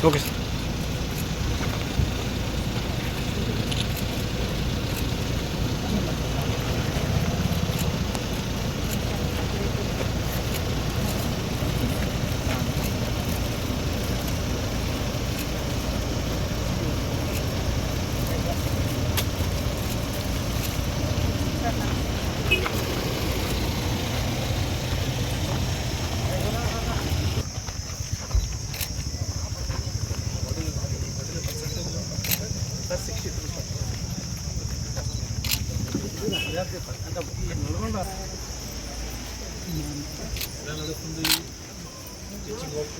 Okay sir. నడుస్తుంది teaching work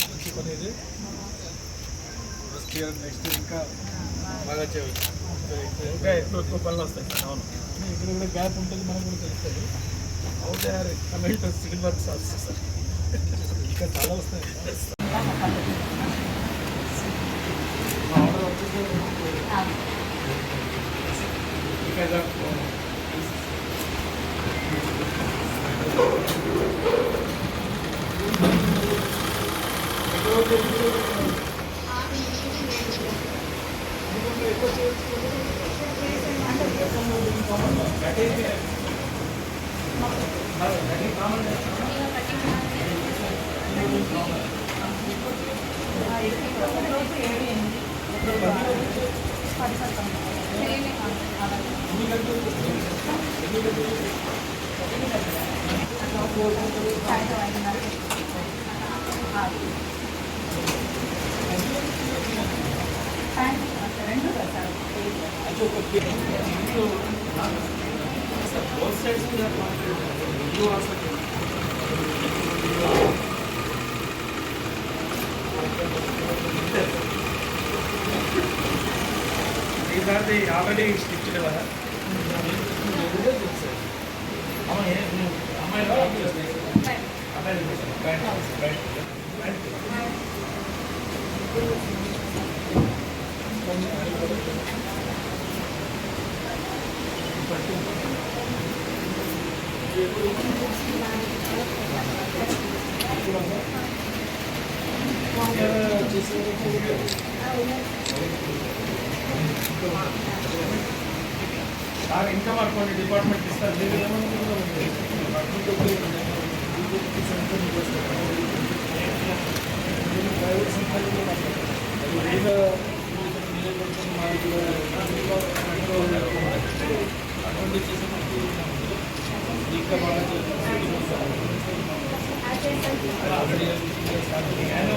మంచి పని ఇది. ఫస్ట్ ఇయర్ నెక్స్ట్ ఇంకా బాగా చేయవచ్చు. ఇంకా ఎక్కువ పనులు వస్తాయి. అవును, ఇక్కడ కూడా గ్యాప్ ఉంటుంది, మనకు కూడా తెలుస్తుంది. Out they are coming to civil works also sir. ఇంకా చాలా వస్తాయి. ఆర్డర్ వచ్చేసి both sides we are confident. You also can. These are the already stitched one. ఇంకా మాకు కొన్ని డిపార్ట్మెంట్ ఇస్తారు. ప్రైవేట్ సంస్థలు అటువంటి చేసినట్టు ఇంకా బాగా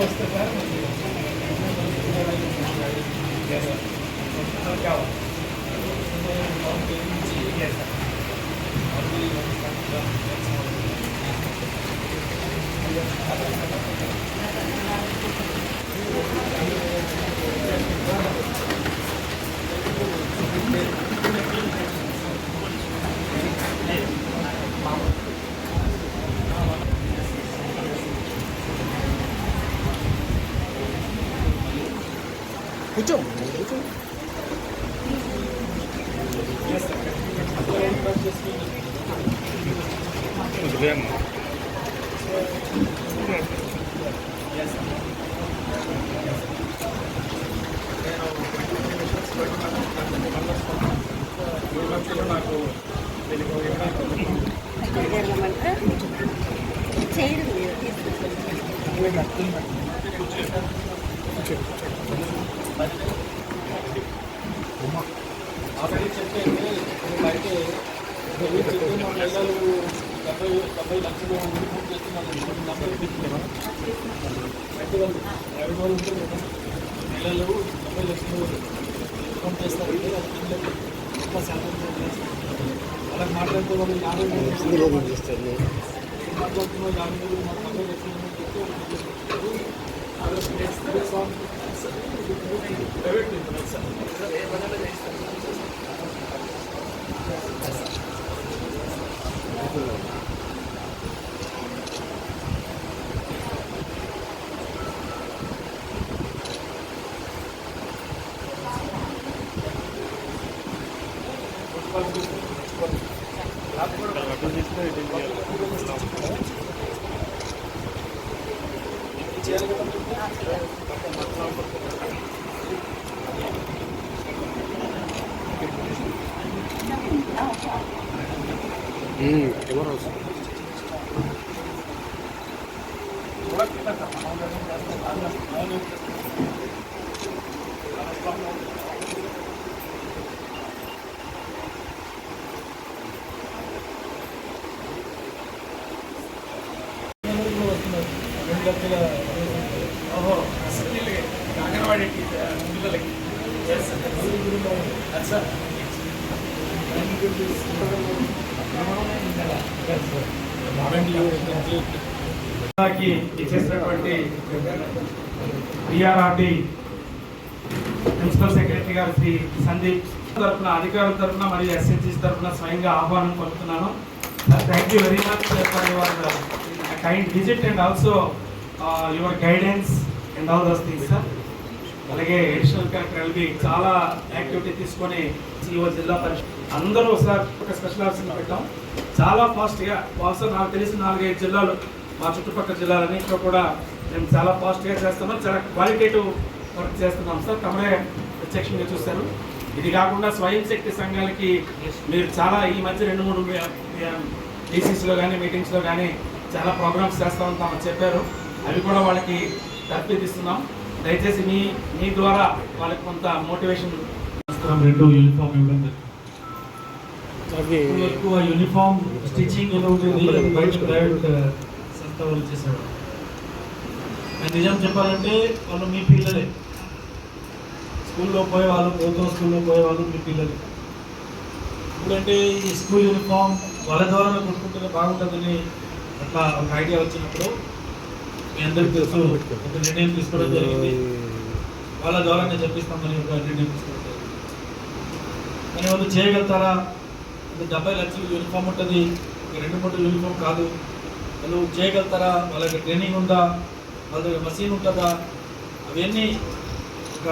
వస్తే సార్ क्या हुआ కూర్చో కూర్చో నాకు ఆల్రెడీ చెప్తే అయితే మా పిల్లలు 70 లక్షలు యూనిఫామ్ చేస్తున్నారు. 40 పిల్లలు 70 లక్షలు యూనిఫామ్ చేస్తారంటే పిల్లలు ఎక్కువ శాతం అలా మాట్లాడితే వాళ్ళు 50 చేస్తారు. మాట్లాడుతున్న 50 మాకు 40 లక్షలు ప్రైవేట్ ఎవరు అంగన్వాడీ పిల్లలకి సార్ ఇచ్చేసినటువంటి బిఆర్ఆర్డి ప్రిన్సిపల్ సెక్రటరీ గారు శ్రీ సందీప్ తరఫున అధికారుల తరఫున మరియు ఎస్ఎన్సీ తరఫున స్వయంగా ఆహ్వానం పలుకుతున్నాను. Thank you very much for your kind visit and also your guidance and all those things sir. అలాగే అడిషనల్ కలెక్టర్ ఎల్బి చాలా యాక్టివిటీ తీసుకొని సిఇఓ జిల్లా పరిషత్ అందరూ సార్ ఒక స్పెషల్ ఆఫీసర్ని పెట్టాం. చాలా ఫాస్ట్గా బహుశా నాకు తెలిసి 4-5 జిల్లాలు మా చుట్టుపక్కల జిల్లాలన్నింటిలో కూడా మేము చాలా ఫాస్ట్గా చేస్తున్నాం, చాలా క్వాలిటేటివ్ వర్క్ చేస్తున్నాం సార్. తమరే ప్రత్యక్షంగా చూస్తారు. ఇది కాకుండా స్వయం శక్తి సంఘాలకి మీరు చాలా ఈ మధ్య 2-3 డీసీసీలో కానీ మీటింగ్స్లో కానీ చాలా ప్రోగ్రామ్స్ చేస్తూ ఉంటామని చెప్పారు. అవి కూడా వాళ్ళకి తర్ఫీదిస్తున్నాం. దయచేసి మీ ద్వారా వాళ్ళకి కొంత మోటివేషన్ 2 యూనిఫామ్ ఇవ్వడం ఎక్కువ యూనిఫామ్ స్టిచ్చింగ్ ఎలా ఉంటుంది బయట ప్రైవేట్ సంస్థ వాళ్ళు చేశారు. నిజం చెప్పాలంటే వాళ్ళు మీ పిల్లలే, స్కూల్లో పోయేవాళ్ళు, ప్రభుత్వ స్కూల్లో పోయేవాళ్ళు మీ పిల్లలే. ఎందుకంటే ఈ స్కూల్ యూనిఫామ్ వాళ్ళ ద్వారా కొట్టుకుంటే బాగుంటుందని అట్లా ఒక ఐడియా వచ్చినప్పుడు మీ అందరికీ తెలుసు ఒక నిర్ణయం తీసుకోవడం జరిగింది. వాళ్ళ ద్వారానే చెప్పిస్తామని ఒక నిర్ణయం తీసుకోవడం జరిగింది. కానీ వాళ్ళు చేయగలుగుతారా? 70 లక్షలు యూనిఫామ్ ఉంటుంది, 2-3 యూనిఫామ్ కాదు. వాళ్ళు చేయగలుగుతారా? వాళ్ళకి ట్రైనింగ్ ఉందా? వాళ్ళ దగ్గర మషీన్ ఉంటుందా? అవన్నీ ఒక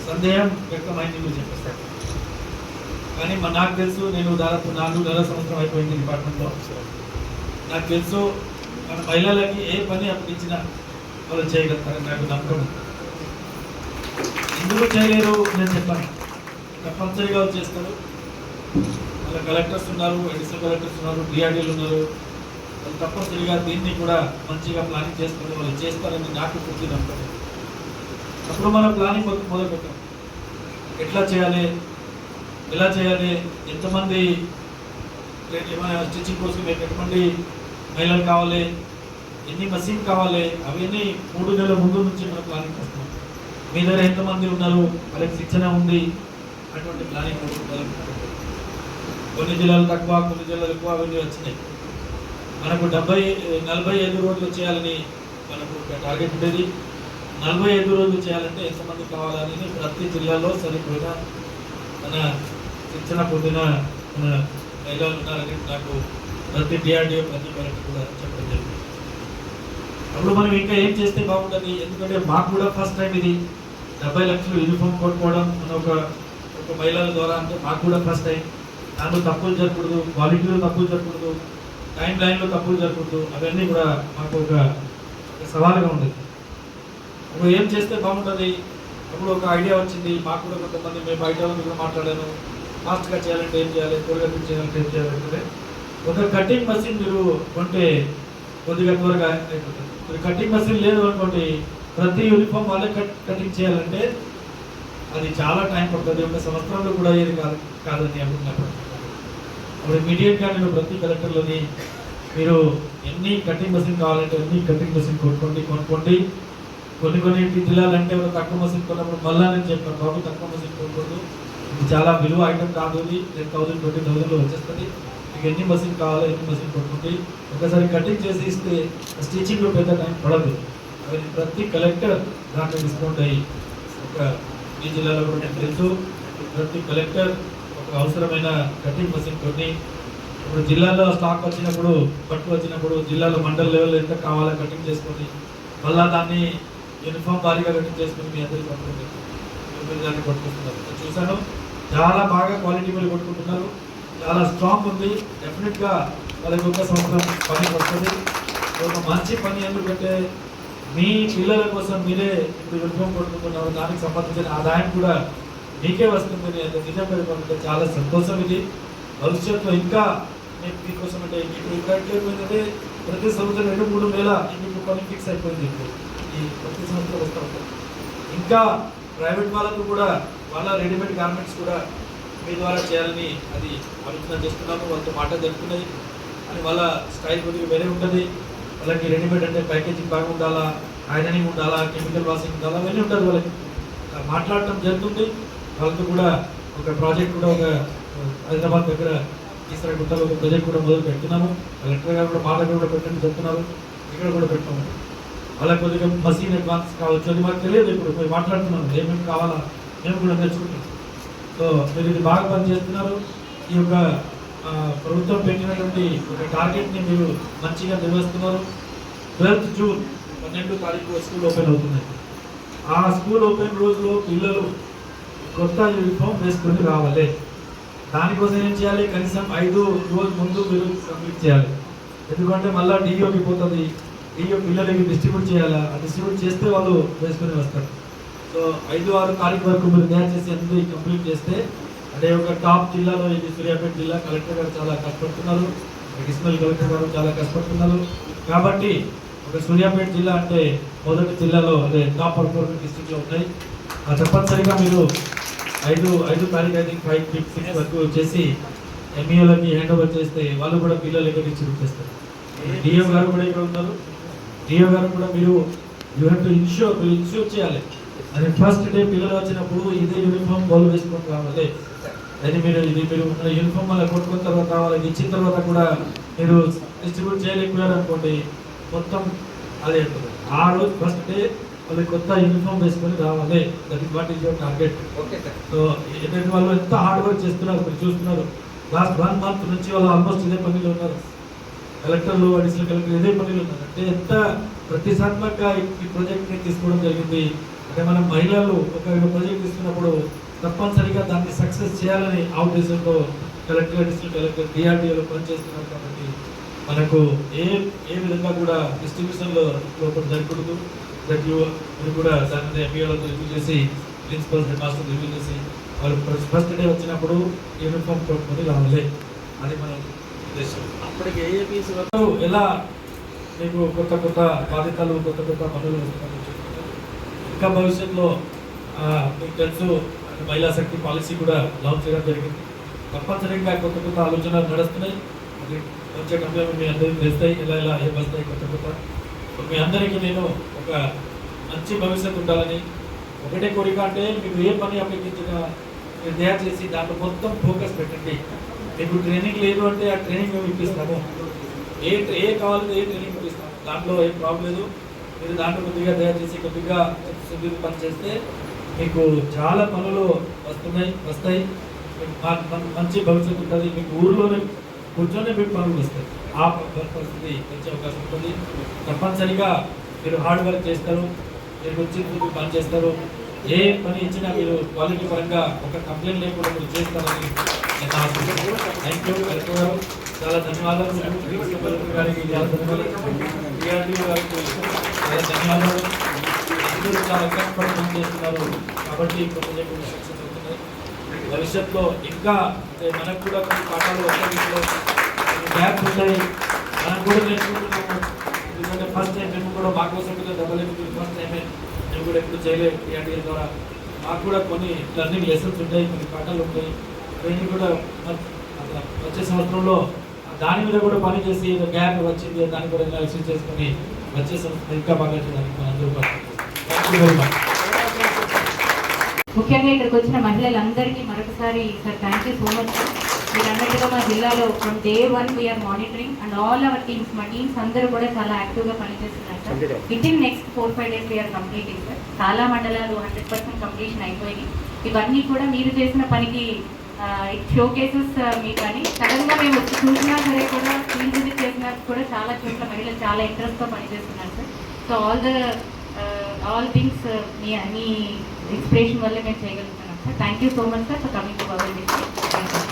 సందేహం వ్యక్తమైంది మీరు చెప్పేస్తారు. కానీ నాకు తెలుసు, నేను దాదాపు 4 సంవత్సరం అయిపోయింది డిపార్ట్మెంట్లో. నాకు తెలుసు మన మహిళలకి ఏ పని అప్పగించినా వాళ్ళు చేయగలుగుతారని నాకు నమ్మకం. ఎందుకు చేయలేరు నేను చెప్పాను, తప్పనిసరిగా వాళ్ళు చేస్తారు. వాళ్ళ కలెక్టర్స్ ఉన్నారు, అడిషనల్ కలెక్టర్స్ ఉన్నారు, డిఆర్డీలు ఉన్నారు. వాళ్ళు తప్పనిసరిగా దీన్ని కూడా మంచిగా ప్లానింగ్ చేసుకుని వాళ్ళు చేస్తారని నాకు పూర్తి నమ్మకం. అప్పుడు మనం ప్లానింగ్ మొదలు పెట్టాం. ఎట్లా చేయాలి, ఎలా చేయాలి, ఎంతమంది ఏమైనా స్టిచ్చింగ్ కోసం ఎంతమంది మహిళలు కావాలి, ఎన్ని మషీన్ కావాలి, అవన్నీ 3 నెలల ముందు నుంచి మనం ప్లానింగ్ చేస్తున్నాం. మీ దగ్గర ఎంతమంది ఉన్నారు, వాళ్ళకి శిక్షణ ఉంది, అటువంటి ప్లానింగ్ మొదలు. కొన్ని జిల్లాలు తక్కువ, కొన్ని జిల్లాలు ఎక్కువ, అవన్నీ వచ్చినాయి. మనకు 45 రోజులు చేయాలని మనకు ఒక టార్గెట్ ఉండేది. 45 రోజులు చేయాలంటే ఎంతమంది కావాలని ప్రతి జిల్లాలో సరిపోయిన మన శిక్షణ పొందిన మన మహిళలు ఉన్నారని నాకు ప్రతి డిఆర్డిఓ ప్రతి కలెక్టర్ కూడా చెప్పడం జరిగింది. అప్పుడు మనం ఇంకా ఏం చేస్తే బాగుంటుంది, ఎందుకంటే మాకు కూడా ఫస్ట్ టైం ఇది 70 లక్షలు యూనిఫామ్ కొట్టుకోవడం మన ఒక మహిళల ద్వారా అంటే మాకు కూడా ఫస్ట్ టైం. దాంట్లో తప్పులు జరగకూడదు, క్వాలిటీలో తప్పులు జరగకూడదు, టైం లైన్లో తప్పులు జరగకూడదు, అవన్నీ కూడా మాకు ఒక సవాలుగా ఉండేది. అప్పుడు ఏం చేస్తే బాగుంటుంది, అప్పుడు ఒక ఐడియా వచ్చింది మాకు కూడా. కొంతమంది మేము బయట వాళ్ళని కూడా మాట్లాడాను, ఫాస్ట్గా చేయాలంటే ఏం చేయాలి, త్వరగా చేయాలంటే ఏం చేయాలంటే ఒక కటింగ్ మెషిన్ మీరు కొంటే కొద్దిగా త్వరగా అయిపోతుంది. కటింగ్ మెషిన్ లేదు అనుకోండి, ప్రతి యూనిఫామ్ వాళ్ళే కటింగ్ చేయాలంటే అది చాలా టైం పడుతుంది. ఒక సంవత్సరంలో కూడా ఏది కాదని అనుకున్నప్పుడు అప్పుడు ఇమీడియట్గా నేను ప్రతి కలెక్టర్లోని మీరు ఎన్ని కటింగ్ మెషిన్ కావాలంటే అన్ని కటింగ్ మెషిన్ కొనుక్కోండి. కొన్ని జిల్లాలు అంటే తక్కువ మెషిన్ కొన్నప్పుడు మళ్ళా నేను చెప్పాను, బాబు తక్కువ మెషిన్ కొనుక్కోండి, ఇది చాలా విలువ ఐటమ్ కాదు, ఇది 10,000 20,000లో వచ్చేస్తుంది, మీకు ఎన్ని మెషిన్ కావాలో ఎన్ని మెషిన్ కొనుక్కోండి. ఒకసారి కటింగ్ చేసి ఇస్తే స్టిచ్చింగ్లో పెద్ద టైం పడదు. అవి ప్రతి కలెక్టర్ దాంట్లో డిస్కౌంట్ అయ్యి ఒక ఈ జిల్లాలో కూడా నేను తెలుసు ప్రతి కలెక్టర్ ఒక అవసరమైన కటింగ్ మెషిన్ కొన్ని ఇప్పుడు జిల్లాలో స్టాక్ వచ్చినప్పుడు పట్టు వచ్చినప్పుడు జిల్లాలో మండల లెవెల్ ఎంత కావాలో కటింగ్ చేసుకొని మళ్ళా దాన్ని యూనిఫామ్ భారీగా కటింగ్ చేసుకుని మీ అందరికీ పట్టుకుంటుంది దాన్ని పట్టుకుంటున్నారు. చూశాను చాలా బాగా క్వాలిటీ మీద కొట్టుకుంటున్నారు, చాలా స్ట్రాంగ్ ఉంది. డెఫినెట్గా వాళ్ళకి ఒక సంవత్సరం పని వస్తుంది. ఒక మంచి పని ఎందుకంటే మీ పిల్లల కోసం మీరే ఇప్పుడు యూనిఫామ్ కొట్టుకుంటున్నారు, దానికి సంబంధించిన ఆదాయం కూడా మీకే వస్తుందని అంటే నిజంగా చెప్పాలంటే చాలా సంతోషం. ఇది భవిష్యత్తులో ఇంకా మీకోసం అంటే ఇప్పుడు ఇంకా ఏంటంటే ప్రతి సంవత్సరం 2-3 వేల మీకు పని ఫిక్స్ అయిపోయింది. ఇప్పుడు ఈ ప్రతి సంవత్సరం వస్తూ ఉంటారు. ఇంకా ప్రైవేట్ వాళ్ళకు కూడా వాళ్ళ రెడీమేడ్ గార్మెంట్స్ కూడా మీ ద్వారా చేయాలని అది ఆలోచన చేస్తున్నాము. వాళ్ళతో మాట జరుగుతున్నాయి అని వాళ్ళ స్టైల్ కొద్దిగా వేరే ఉంటుంది. వాళ్ళకి రెడీమేడ్ అంటే ప్యాకేజింగ్ బాగా ఉండాలా, ఐరనింగ్ ఉండాలా, కెమికల్ వాషింగ్ ఉండాలా, అవన్నీ ఉంటుంది. వాళ్ళకి మాట్లాడటం జరుగుతుంది. వాళ్ళతో కూడా ఒక ప్రాజెక్ట్ కూడా ఒక హైదరాబాద్ దగ్గర ఈశ్వరగుట్టలో ఒక ప్రాజెక్ట్ కూడా మొదలు పెడుతున్నాము. కలెక్టర్ గారు కూడా మాట కూడా పెట్టండి చెప్తున్నారు, ఇక్కడ కూడా పెట్టాము. వాళ్ళకి కొద్దిగా మషీన్ అడ్వాన్స్ కావచ్చు, అది మాకు తెలియదు. ఇప్పుడు మేము మాట్లాడుతున్నాము ఏమేమి కావాలా మేము కూడా నేర్చుకుంటాం. సో మీరు ఇది బాగా పనిచేస్తున్నారు. ఈ యొక్క ప్రభుత్వం పెట్టినటువంటి ఒక టార్గెట్ని మీరు మంచిగా నిర్వహిస్తున్నారు. 12th జూన్ 12వ తారీఖు స్కూల్ ఓపెన్ అవుతున్నాయి. ఆ స్కూల్ ఓపెన్ రోజులో పిల్లలు కొత్త యూనిఫామ్ వేసుకొని రావాలి. దానికోసం ఏం చేయాలి, కనీసం 5 రోజుల ముందు మీరు కంప్లీట్ చేయాలి. ఎందుకంటే మళ్ళీ డిఓకి పోతుంది, డిఓ పిల్లలకి డిస్ట్రిబ్యూట్ చేయాలి. ఆ డిస్ట్రిబ్యూట్ చేస్తే వాళ్ళు వేసుకొని వస్తారు. సో 5-6 తారీఖు వరకు మీరు తయారు చేసి అన్ని కంప్లీట్ చేస్తే అంటే ఒక టాప్ జిల్లాలో ఇది సూర్యాపేట జిల్లా. కలెక్టర్ గారు చాలా కష్టపడుతున్నారు, అడిషనల్ కలెక్టర్ గారు చాలా కష్టపడుతున్నారు. కాబట్టి ఒక సూర్యాపేట జిల్లా అంటే మొదటి జిల్లాలో అదే టాప్ పర్ఫార్మింగ్ డిస్ట్రిక్ట్లో ఉన్నాయి. తప్పనిసరిగా మీరు 5 తారీఖు 5, 6 వరకు చేసి ఎంఈఓలకి హ్యాండ్ ఓవర్ చేస్తే వాళ్ళు కూడా పిల్లలు ఎక్కడ డిస్ట్రిబ్యూట్ చేస్తారు. డిఓ గారు కూడా ఇక్కడ ఉన్నారు. డిఓ గారు కూడా మీరు యూ హ్యావ్ టు ఇన్ష్యూర్ చేయాలి. అది ఫస్ట్ డే పిల్లలు వచ్చినప్పుడు ఇదే యూనిఫామ్ బౌల్ వేసుకొని రావాలి. అది మీరు యూనిఫామ్ వల్ల కొట్టుకున్న తర్వాత వాళ్ళకి ఇచ్చిన తర్వాత కూడా మీరు డిస్ట్రిబ్యూట్ చేయలేకపోయారు అనుకోండి, మొత్తం అదే ఉంటుంది. ఆ రోజు ఫస్ట్ డే వాళ్ళకి కొత్త యూనిఫామ్ వేసుకొని రావాలి. That is what is your target. So ఏంటంటే వాళ్ళు ఎంత హార్డ్ వర్క్ చేస్తున్నారు మీరు చూస్తున్నారు. లాస్ట్ 1 మంత్ నుంచి వాళ్ళు ఆల్మోస్ట్ ఇదే పనిలో ఉన్నారు. కలెక్టర్లు, అడిషనల్ కలెక్టర్ ఇదే పనిలో ఉన్నారు. అంటే ఎంత ప్రతిష్టాత్మకంగా ఈ ప్రాజెక్ట్ని తీసుకోవడం జరిగింది. అంటే మనం మహిళలు ఒక ప్రాజెక్ట్ తీసుకున్నప్పుడు తప్పనిసరిగా దాన్ని సక్సెస్ చేయాలని ఆ ఉద్దేశంతో కలెక్టర్, అడిషనల్ కలెక్టర్, డిఆర్డిఓలో పనిచేస్తున్నారు. కాబట్టి మనకు ఏ విధంగా కూడా డిస్ట్రిబ్యూషన్లో లోపల జరగకూడదు. మీరు కూడా దాని మీద ఎంఈఓలతో రివ్యూ చేసి ప్రిన్సిపల్ హెడ్ మాస్టర్ రివ్యూ చేసి వాళ్ళు ఫస్ట్ డే వచ్చినప్పుడు యూనిఫామ్ కొట్టుకొని రావాలి. అది మనం ఉద్దేశం. అప్పటికి ఏఏపీసీ వరకు ఎలా మీకు కొత్త బాధ్యతలు, కొత్త పనులు ఇంకా భవిష్యత్తులో మీకు తెలుసు మహిళా శక్తి పాలసీ కూడా లాంచ్ చేయడం జరిగింది. తప్పనిసరిగా కొత్త ఆలోచనలు నడుస్తున్నాయి. అది వచ్చే టైంలో మీ అందరికీ తెలుస్తాయి ఎలా ఏం వస్తాయి కొత్త. మీ అందరికీ నేను ఒక మంచి భవిష్యత్తు ఉండాలని ఒకటే కోరిక. అంటే మీకు ఏ పని అప్పగించినా మీరు తయారు చేసి దాంట్లో మొత్తం ఫోకస్ పెట్టండి. మీకు ట్రైనింగ్ లేదు అంటే ఆ ట్రైనింగ్ మేము ఇప్పిస్తాము. ఏ కావాలో ఏ ట్రైనింగ్ ఇస్తాం, దాంట్లో ఏం ప్రాబ్లం లేదు. మీరు దాంట్లో కొద్దిగా దయచేసి కొద్దిగా సుదీర్ఘ పని చేస్తే మీకు చాలా పనులు వస్తాయి. మంచి భవిష్యత్తు ఉంటుంది. మీకు ఊరిలోనే కూర్చొని మీకు పనులు వస్తాయి. ఆ పరిస్థితి వచ్చే అవకాశం ఉంటుంది. తప్పనిసరిగా మీరు హార్డ్ వర్క్ చేస్తారు, మీరు వచ్చి పని చేస్తారు. ఏ పని ఇచ్చినా మీరు క్వాలిటీ పరంగా ఒక కంప్లైంట్ లేకుండా మీరు చేస్తారని నేను ఆశిస్తున్నాను. థ్యాంక్ యూ కలెక్టర్ గారు, చాలా ధన్యవాదాలు. గారికి చాలా ధన్యవాదాలు. DRDO గారికి చాలా ధన్యవాదాలు. అందరూ చాలా కష్టపడి పని చేస్తున్నారు కాబట్టి కొన్ని సక్సెస్ అవుతున్నాయి. భవిష్యత్తులో ఇంకా మనకు కూడా కొన్ని పాఠాలు వస్తాయి, గ్యాప్ ఉంటాయి, మనం కూడా నేర్చుకుంటున్నాము. ఎందుకంటే ఫస్ట్ టైం మేము కూడా మా కోసం డబల్ ఫస్ట్ టైమే మేము కూడా ఎప్పుడు చేయలేదు. DRDO ద్వారా మాకు కూడా కొన్ని లర్నింగ్ లెసన్స్ ఉంటాయి, కొన్ని పాఠాలు ఉంటాయి. అవన్నీ కూడా వచ్చే సంవత్సరంలో దాని మీద కూడా పని చేసి గ్యాప్ వచ్చింది దాన్ని కూడా ఎక్సెస్ చేసుకొని వచ్చే సంవత్సరం ఇంకా బాగా చేయడానికి మనందరూ ముఖ్యంగా ఇక్కడికి వచ్చిన మహిళలందరికీ మరొకసారి sir thank you so much. మీరు అన్నట్టుగా మా జిల్లాలో from day 1 we are monitoring and all our teams, మా టీమ్స్ అందరూ కూడా చాలా యాక్టివ్గా పనిచేస్తున్నారు sir. Within next 4-5 days we are completing sir. చాలా మండలాలు 100% కంప్లీషన్ అయిపోయి ఇవన్నీ కూడా మీరు చేసిన పనికి ఇట్ షో కేసెస్ మీ పని. సడన్గా మేము వచ్చి చూసినా సరే కూడా ఫీల్డ్ విజిట్ చేసినా కూడా చాలా చోట్ల మహిళలు చాలా ఇంట్రెస్ట్తో పనిచేస్తున్నారు సార్. సో ఆల్ థింగ్స్ మీ ఇన్స్పిరేషన్ వల్లే మేము చేయగలుగుతున్నాం సార్. Thank you so much sir for coming to our district.